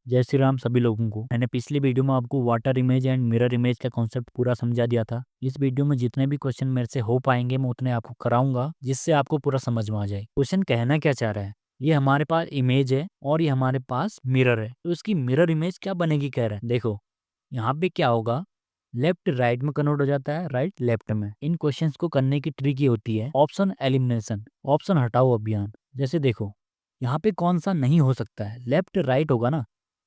जय श्री राम सभी लोगों को। मैंने पिछली वीडियो में आपको water image and mirror image का कॉन्सेप्ट पूरा समझा दिया था। इस वीडियो में जितने भी क्वेश्चन मेरे से हो पाएंगे मैं उतने आपको कराऊंगा, जिससे आपको पूरा समझ में आ जाए क्वेश्चन कहना क्या चाह रहा है। ये हमारे पास इमेज है और ये हमारे पास मिरर है, तो इसकी मिरर इमेज क्या बनेगी कह रहे हैं। देखो यहाँ पे क्या होगा, लेफ्ट राइट में कन्वर्ट हो जाता है, राइट लेफ्ट में। इन क्वेश्चंस को करने की ट्रिक ये होती है ऑप्शन एलिमिनेशन, ऑप्शन हटाओ अभियान। जैसे देखो यहाँ पे कौन सा नहीं हो सकता है, लेफ्ट राइट होगा ना,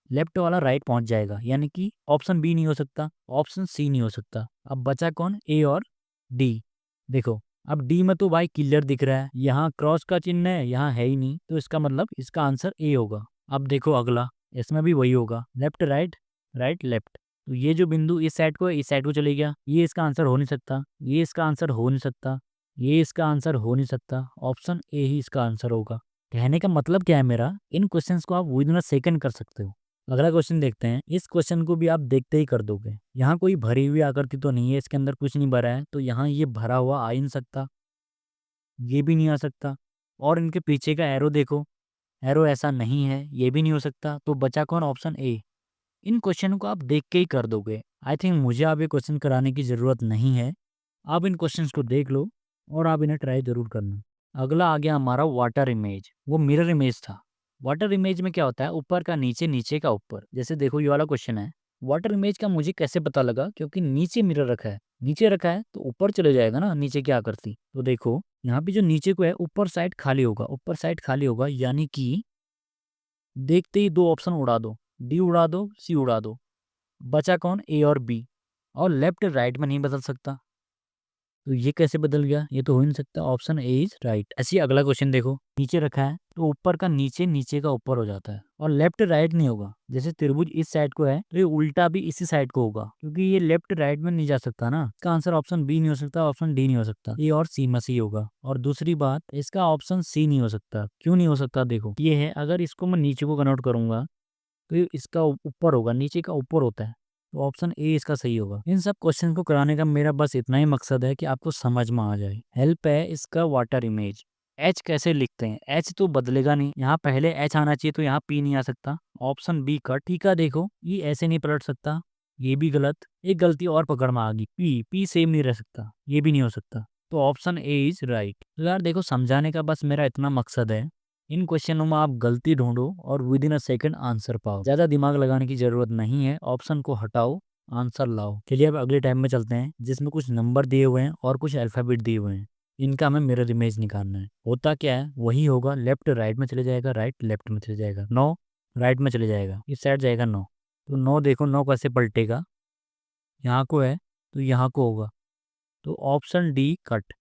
लेफ्ट वाला राइट पहुंच जाएगा, यानी कि ऑप्शन बी नहीं हो सकता, ऑप्शन सी नहीं हो सकता। अब बचा कौन, ए और डी। देखो अब डी में तो भाई क्लियर दिख रहा है, यहाँ क्रॉस का चिन्ह है, यहाँ है ही नहीं, तो इसका मतलब इसका आंसर ए होगा। अब देखो अगला, इसमें भी वही होगा, लेफ्ट राइट, राइट लेफ्ट। तो ये जो बिंदु इस साइड को है, इस साइड को चले गया, ये इसका आंसर हो नहीं सकता, ये इसका आंसर हो नहीं सकता, ये इसका आंसर हो नहीं सकता। ऑप्शन ए ही इसका आंसर होगा। कहने का मतलब क्या है मेरा, इन क्वेश्चंस को आप विद इन अ सेकंड कर सकते हो। अगला क्वेश्चन देखते हैं। इस क्वेश्चन को भी आप देखते ही कर दोगे। यहाँ कोई भरी हुई आकृति तो नहीं है, इसके अंदर कुछ नहीं भरा है, तो यहाँ ये भरा हुआ आ ही नहीं सकता, ये भी नहीं आ सकता। और इनके पीछे का एरो देखो, एरो ऐसा नहीं है, ये भी नहीं हो सकता। तो बचा कौन, ऑप्शन ए। इन क्वेश्चन को आप देख के ही कर दोगे। आई थिंक मुझे आप ये क्वेश्चन कराने की जरूरत नहीं है। आप इन क्वेश्चंस को देख लो और आप इन्हें ट्राई जरूर करना। अगला आ गया हमारा वाटर इमेज, वो मिरर इमेज था। वाटर इमेज में क्या होता है, ऊपर का नीचे, नीचे का ऊपर। जैसे देखो ये वाला क्वेश्चन है, वाटर इमेज का मुझे कैसे पता लगा, क्योंकि नीचे मिरर रखा है, नीचे रखा है तो ऊपर चले जाएगा ना नीचे की आकृति। तो देखो यहाँ पे जो नीचे को है, ऊपर साइड खाली होगा, ऊपर साइड खाली होगा, यानी कि देखते ही दो ऑप्शन उड़ा दो, डी उड़ा दो, सी उड़ा दो। बचा कौन, ए और बी। और लेफ्ट राइट में नहीं बदल सकता, तो ये कैसे बदल गया, ये तो हो ही नहीं सकता। Option A is right. ऐसे ही अगला क्वेश्चन देखो, नीचे रखा है तो ऊपर का नीचे, नीचे का ऊपर हो जाता है, और लेफ्ट राइट नहीं होगा। जैसे त्रिभुज इस साइड को है तो ये उल्टा भी इसी साइड को होगा, क्योंकि ये लेफ्ट राइट में नहीं जा सकता ना। इसका आंसर ऑप्शन बी नहीं हो सकता, ऑप्शन डी नहीं हो सकता, ए और सी में से ही होगा। और दूसरी बात, इसका ऑप्शन सी नहीं हो सकता। क्यों नहीं हो सकता, देखो ये है, अगर इसको मैं नीचे को कन्वर्ट करूंगा तो ये इसका ऊपर होगा, नीचे का ऊपर होता है, तो ऑप्शन ए इसका सही होगा। इन सब क्वेश्चन को कराने का मेरा बस इतना ही मकसद है कि आपको समझ में आ जाए। हेल्प है इसका वाटर इमेज। एच कैसे लिखते हैं, एच तो बदलेगा नहीं, यहाँ पहले एच आना चाहिए, तो यहाँ पी नहीं आ सकता। Option B cut. ठीक है देखो ये ऐसे नहीं पलट सकता, ये भी गलत। एक गलती और पकड़ में आ गई, पी, पी सेम नहीं रह सकता, ये भी नहीं हो सकता। तो ऑप्शन ए इज राइट। तो यार देखो समझाने का बस मेरा इतना मकसद है। इन क्वेश्चनों में आप गलती ढूंढो और with in a second answer पाओ। ज्यादा दिमाग लगाने की जरूरत नहीं है, ऑप्शन को हटाओ, आंसर लाओ। चलिए अब अगले टाइम में चलते हैं, जिसमें कुछ नंबर दिए हुए हैं और कुछ अल्फाबेट दिए हुए हैं। इनका हमें मिरर इमेज निकालना है। होता क्या है, वही होगा, लेफ्ट राइट में चले जाएगा, राइट लेफ्ट में चले जाएगा। 9 राइट में चले जाएगा, इस साइड जाएगा 9। तो 9 देखो, 9 कैसे पलटेगा, यहाँ को है तो यहाँ को होगा, तो ऑप्शन डी कट।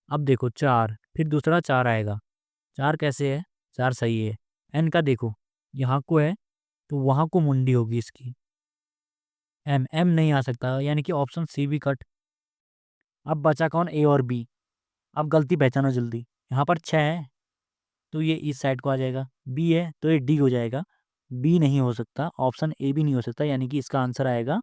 अब देखो 4, फिर दूसरा 4 आएगा, 4 कैसे है, 4 सही है। एन का देखो, यहाँ को है तो वहाँ को मुंडी होगी इसकी। एम, एम नहीं आ सकता, यानी कि ऑप्शन सी भी कट। अब बचा कौन, ए और बी। अब गलती पहचानो जल्दी, यहाँ पर 6 है तो ये इस साइड को आ जाएगा, बी है तो ये डी हो जाएगा। बी नहीं हो सकता, ऑप्शन ए भी नहीं हो सकता, यानी कि इसका आंसर आएगा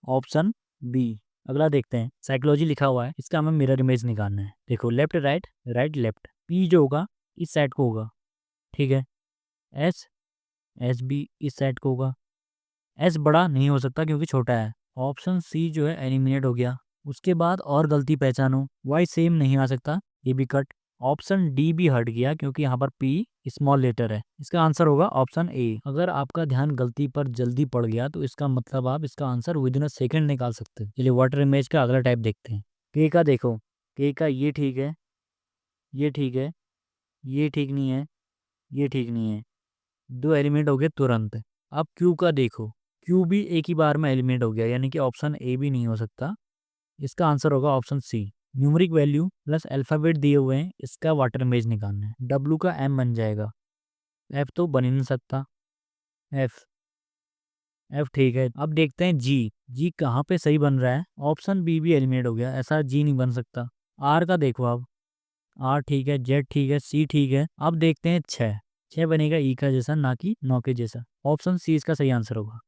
ऑप्शन बी। अगला देखते हैं, साइकोलॉजी लिखा हुआ है, इसका हमें मिरर इमेज निकालना है। देखो left right, right left, P जो होगा इस साइड को होगा, ठीक है। एस, एस भी इस साइड को होगा। एस बड़ा नहीं हो सकता क्योंकि छोटा है, ऑप्शन सी जो है एलिमिनेट हो गया। उसके बाद और गलती पहचानो, वाई सेम नहीं आ सकता, ये भी कट। ऑप्शन डी भी हट गया क्योंकि यहाँ पर पी स्मॉल लेटर है, इसका आंसर होगा ऑप्शन ए। अगर आपका ध्यान गलती पर जल्दी पड़ गया तो इसका मतलब आप इसका answer with in a second निकाल सकते हैं। चलिए वाटर इमेज का अगला टाइप देखते हैं। के का देखो, के का ये ठीक है, ये ठीक है, ये ठीक नहीं है, ये ठीक नहीं है, दो एलिमेंट हो गए तुरंत। अब क्यू का देखो, क्यू भी एक ही बार में एलिमेंट हो गया, यानी कि ऑप्शन ए भी नहीं हो सकता, इसका आंसर होगा option C. Numeric value plus alphabet दिए हुए हैं, इसका वाटर इमेज निकालना है। डब्लू का एम बन जाएगा, एफ तो बन ही नहीं सकता, एफ, एफ ठीक है। अब देखते हैं जी, जी कहाँ पे सही बन रहा है, ऑप्शन बी भी एलिमिनेट हो गया, ऐसा जी नहीं बन सकता। आर का देखो, अब आर ठीक है, जेड ठीक है, सी ठीक है। अब देखते हैं 6, 6 बनेगा ई का जैसा, ना कि 9 के जैसा। ऑप्शन सी इसका सही आंसर होगा।